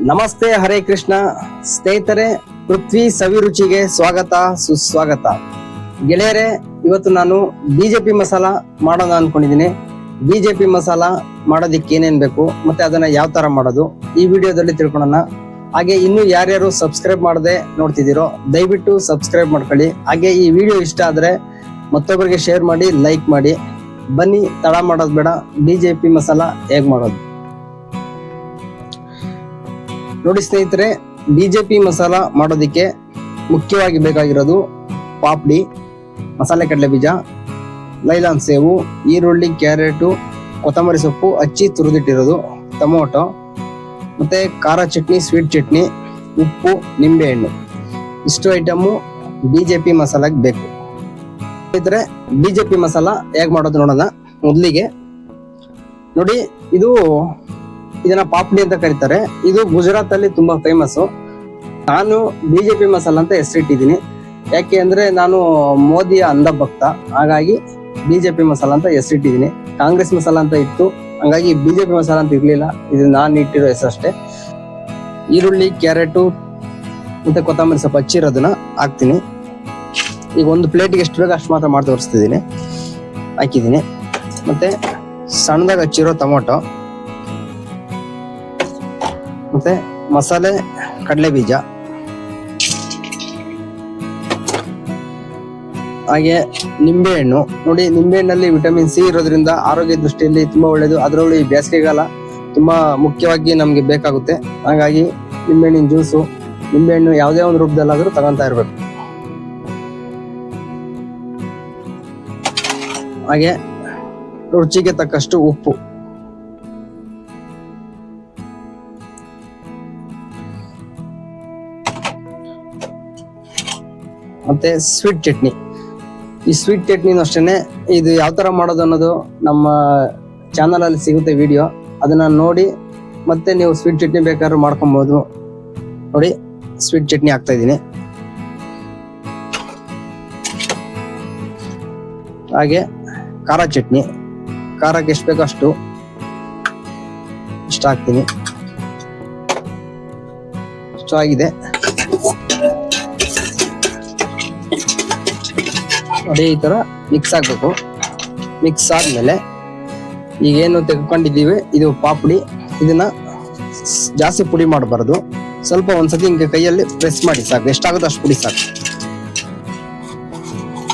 ನಮಸ್ತೆ, ಹರೇ ಕೃಷ್ಣ ಸ್ನೇಹಿತರೆ. ಪೃಥ್ವಿ ಸವಿರುಚಿಗೆ ಸ್ವಾಗತ, ಸುಸ್ವಾಗತ. ಗೆಳೆಯರೆ, ಇವತ್ತು ನಾನು ಬಿಜೆಪಿ ಮಸಾಲ ಮಾಡೋಣ ಅನ್ಕೊಂಡಿದ್ದೀನಿ. ಬಿಜೆಪಿ ಮಸಾಲ ಮಾಡೋದಿಕ್ಕೆ ಏನೇನ್ ಬೇಕು ಮತ್ತೆ ಅದನ್ನ ಯಾವ ತರ ಮಾಡೋದು ಈ ವಿಡಿಯೋದಲ್ಲಿ ತಿಳ್ಕೊಳ್ಳೋಣ. ಹಾಗೆ ಇನ್ನು ಯಾರ್ಯಾರು ಸಬ್ಸ್ಕ್ರೈಬ್ ಮಾಡದೆ ನೋಡ್ತಿದ್ದೀರೋ ದಯವಿಟ್ಟು ಸಬ್ಸ್ಕ್ರೈಬ್ ಮಾಡ್ಕೊಳ್ಳಿ. ಹಾಗೆ ಈ ವಿಡಿಯೋ ಇಷ್ಟ ಆದ್ರೆ ಮತ್ತೊಬ್ಬರಿಗೆ ಶೇರ್ ಮಾಡಿ, ಲೈಕ್ ಮಾಡಿ. ಬನ್ನಿ, ತಡ ಮಾಡೋದು ಬೇಡ, ಬಿಜೆಪಿ ಮಸಾಲ ಹೇಗ್ ಮಾಡೋದು ನೋಡಿ ಸ್ನೇಹಿತರೆ. ಬಿಜೆಪಿ ಮಸಾಲ ಮಾಡೋದಿಕ್ಕೆ ಮುಖ್ಯವಾಗಿ ಬೇಕಾಗಿರೋದು ಪಾಪಡಿ, ಮಸಾಲೆ ಕಡಲೆ ಬೀಜ, ಲೈಲಾನ್ ಸೇವು, ಈರುಳ್ಳಿ, ಕ್ಯಾರೆಟು, ಕೊತ್ತಂಬರಿ ಸೊಪ್ಪು ಹಚ್ಚಿ ತುರಿದಿಟ್ಟಿರೋದು, ಟೊಮೊಟೊ, ಮತ್ತೆ ಖಾರ ಚಟ್ನಿ, ಸ್ವೀಟ್ ಚಟ್ನಿ, ಉಪ್ಪು, ನಿಂಬೆಹಣ್ಣು. ಇಷ್ಟು ಐಟಮು ಬಿಜೆಪಿ ಮಸಾಲಾಗೆ ಬೇಕು. ಸ್ನೇಹಿತರೆ, ಬಿಜೆಪಿ ಮಸಾಲ ಹೇಗ್ ಮಾಡೋದು ನೋಡೋಣ. ಮೊದಲಿಗೆ ನೋಡಿ, ಇದನ್ನ ಪಾಪಡಿ ಅಂತ ಕರೀತಾರೆ. ಇದು ಗುಜರಾತ್ ಅಲ್ಲಿ ತುಂಬಾ ಫೇಮಸ್. ನಾನು ಬಿಜೆಪಿ ಮಸಾಲ ಅಂತ ಹೆಸರಿಟ್ಟಿದ್ದೀನಿ. ಯಾಕೆ ಅಂದ್ರೆ ನಾನು ಮೋದಿಯ ಅಂಧ ಭಕ್ತ, ಹಾಗಾಗಿ ಬಿಜೆಪಿ ಮಸಾಲ ಅಂತ ಹೆಸರಿಟ್ಟಿದ್ದೀನಿ. ಕಾಂಗ್ರೆಸ್ ಮಸಾಲ ಅಂತ ಇತ್ತು, ಹಂಗಾಗಿ ಬಿಜೆಪಿ ಮಸಾಲ ಅಂತ ಇರ್ಲಿಲ್ಲ. ಇದು ನಾನು ಇಟ್ಟಿರೋ ಹೆಸರಷ್ಟೇ. ಈರುಳ್ಳಿ, ಕ್ಯಾರೆಟು ಮತ್ತೆ ಕೊತ್ತಂಬರಿ ಸ್ವಲ್ಪ ಹಚ್ಚಿರೋದನ್ನ ಹಾಕ್ತೀನಿ. ಈಗ ಒಂದು ಪ್ಲೇಟ್ಗೆ ಎಷ್ಟು ಬೇಕು ಅಷ್ಟು ಮಾತ್ರ ಮಾಡಿ ತೋರಿಸ್ತಿದ್ದೀನಿ. ಹಾಕಿದ್ದೀನಿ. ಮತ್ತೆ ಸಣ್ಣದಾಗಿ ಹಚ್ಚಿರೋ ಟೊಮೊಟೊ, ಮತ್ತೆ ಮಸಾಲೆ ಕಡಲೆ ಬೀಜ, ಹಾಗೆ ನಿಂಬೆಹಣ್ಣು. ನೋಡಿ, ನಿಂಬೆಹಣ್ಣಲ್ಲಿ ವಿಟಮಿನ್ ಸಿ ಇರೋದ್ರಿಂದ ಆರೋಗ್ಯ ದೃಷ್ಟಿಯಲ್ಲಿ ತುಂಬಾ ಒಳ್ಳೇದು. ಅದರಲ್ಲೂ ಈ ಬೇಸಿಗೆಗಾಲ ತುಂಬಾ ಮುಖ್ಯವಾಗಿ ನಮ್ಗೆ ಬೇಕಾಗುತ್ತೆ. ಹಾಗಾಗಿ ನಿಂಬೆಹಣ್ಣಿನ ಜ್ಯೂಸು, ನಿಂಬೆಹಣ್ಣು ಯಾವುದೇ ಒಂದು ರೂಪದಲ್ಲಾದ್ರೂ ತಗೊಂತಾ ಇರ್ಬೇಕು. ಹಾಗೆ ರುಚಿಗೆ ತಕ್ಕಷ್ಟು ಉಪ್ಪು, ಮತ್ತೆ ಸ್ವೀಟ್ ಚಟ್ನಿ. ಈ ಸ್ವೀಟ್ ಚಟ್ನಿನೂ ಅಷ್ಟೇನೆ. ಇದು ಯಾವ ತರ ಮಾಡೋದು ಅನ್ನೋದು ನಮ್ಮ ಚಾನಲ್ ಅಲ್ಲಿ ಸಿಗುತ್ತೆ ವಿಡಿಯೋ, ಅದನ್ನ ನೋಡಿ ಮತ್ತೆ ನೀವು ಸ್ವೀಟ್ ಚಟ್ನಿ ಬೇಕಾದ್ರೂ ಮಾಡ್ಕೊಬಹುದು. ನೋಡಿ, ಸ್ವೀಟ್ ಚಟ್ನಿ ಹಾಕ್ತಾ ಇದ್ದೀನಿ. ಹಾಗೆ ಖಾರ ಚಟ್ನಿ, ಖಾರಕ್ಕೆ ಎಷ್ಟು ಬೇಕೋ ಅಷ್ಟು ಇಷ್ಟ ಹಾಕ್ತೀನಿ. ಇಷ್ಟು ಆಗಿದೆ. ನೋಡಿ, ಈ ತರ ಮಿಕ್ಸ್ ಆಗ್ಬೇಕು. ಮಿಕ್ಸ್ ಆದ್ಮೇಲೆ ಈಗೇನು ತೆಗೆದುಕೊಂಡಿದ್ದೀವಿ ಇದು ಪಾಪಡಿ. ಇದನ್ನ ಜಾಸ್ತಿ ಪುಡಿ ಮಾಡಬಾರ್ದು, ಸ್ವಲ್ಪ ಒಂದ್ಸತಿ ಹಿಂಗೆ ಕೈಯಲ್ಲಿ ಪ್ರೆಸ್ ಮಾಡಿ ಸಾಕು. ಎಷ್ಟಾಗುತ್ತೋ ಅಷ್ಟು ಪುಡಿ ಸಾಕು.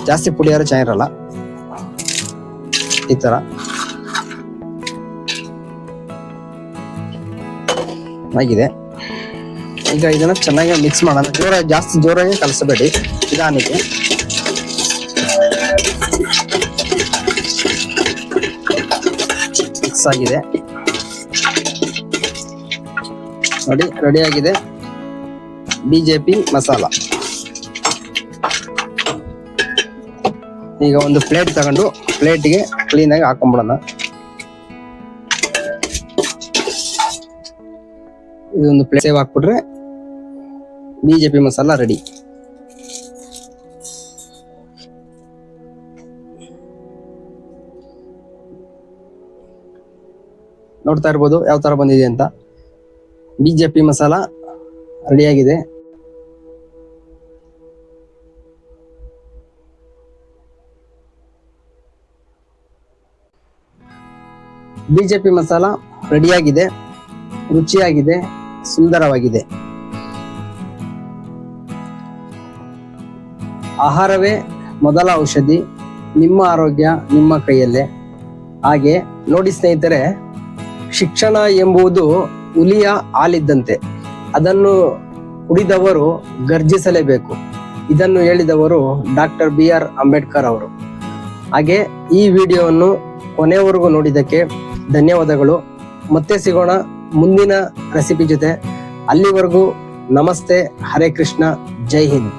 ಜಾಸ್ತಿ ಪುಡಿ ಯಾರು ಚೆನ್ನಾಗಿರಲ್ಲ. ಈ ತರ ಆಗಿದೆ. ಈಗ ಇದನ್ನ ಚೆನ್ನಾಗಿ ಮಿಕ್ಸ್ ಮಾಡೋಣ. ಜಾಸ್ತಿ ಜೋರಾಗಿ ಕಲಸಬೇಡಿ, ನಿಧಾನಕ್ಕೆ. ಮಿಕ್ಸ್ ಆಗಿದೆ. ನೋಡಿ, ರೆಡಿ ಆಗಿದೆ ಬಿಜೆಪಿ ಮಸಾಲ. ಈಗ ಒಂದು ಪ್ಲೇಟ್ ತಗೊಂಡು ಪ್ಲೇಟ್ಗೆ ಕ್ಲೀನ್ ಆಗಿ ಹಾಕೊಂಡ್ಬಿಡೋಣ. ಇದೊಂದು ಪ್ಲೇಟ್ ಸೇವ್ ಹಾಕ್ಬಿಟ್ರೆ ಬಿಜೆಪಿ ಮಸಾಲ ರೆಡಿ. ನೋಡ್ತಾ ಇರ್ಬೋದು ಯಾವ ತರ ಬಂದಿದೆ ಅಂತ. ಬಿಜೆಪಿ ಮಸಾಲ ರೆಡಿಯಾಗಿದೆ. ಬಿಜೆಪಿ ಮಸಾಲ ರೆಡಿಯಾಗಿದೆ, ರುಚಿಯಾಗಿದೆ, ಸುಂದರವಾಗಿದೆ. ಆಹಾರವೇ ಮೊದಲ ಔಷಧಿ. ನಿಮ್ಮ ಆರೋಗ್ಯ ನಿಮ್ಮ ಕೈಯಲ್ಲೇ. ಹಾಗೆ ನೋಡಿ ಸ್ನೇಹಿತರೆ, ಶಿಕ್ಷಣ ಎಂಬುದು ಹುಲಿಯ ಹಾಲಿದ್ದಂತೆ. ಅದನ್ನು ಕುಡಿದವರು ಗರ್ಜಿಸಲೇಬೇಕು. ಇದನ್ನು ಹೇಳಿದವರು ಡಾಕ್ಟರ್ BR ಅಂಬೇಡ್ಕರ್ ಅವರು. ಹಾಗೆ ಈ ವಿಡಿಯೋವನ್ನು ಕೊನೆಯವರೆಗೂ ನೋಡಿದ್ದಕ್ಕೆ ಧನ್ಯವಾದಗಳು. ಮತ್ತೆ ಸಿಗೋಣ ಮುಂದಿನ ರೆಸಿಪಿ ಜೊತೆ. ಅಲ್ಲಿವರೆಗೂ ನಮಸ್ತೆ, ಹರೇ ಕೃಷ್ಣ, ಜೈ ಹಿಂದ್.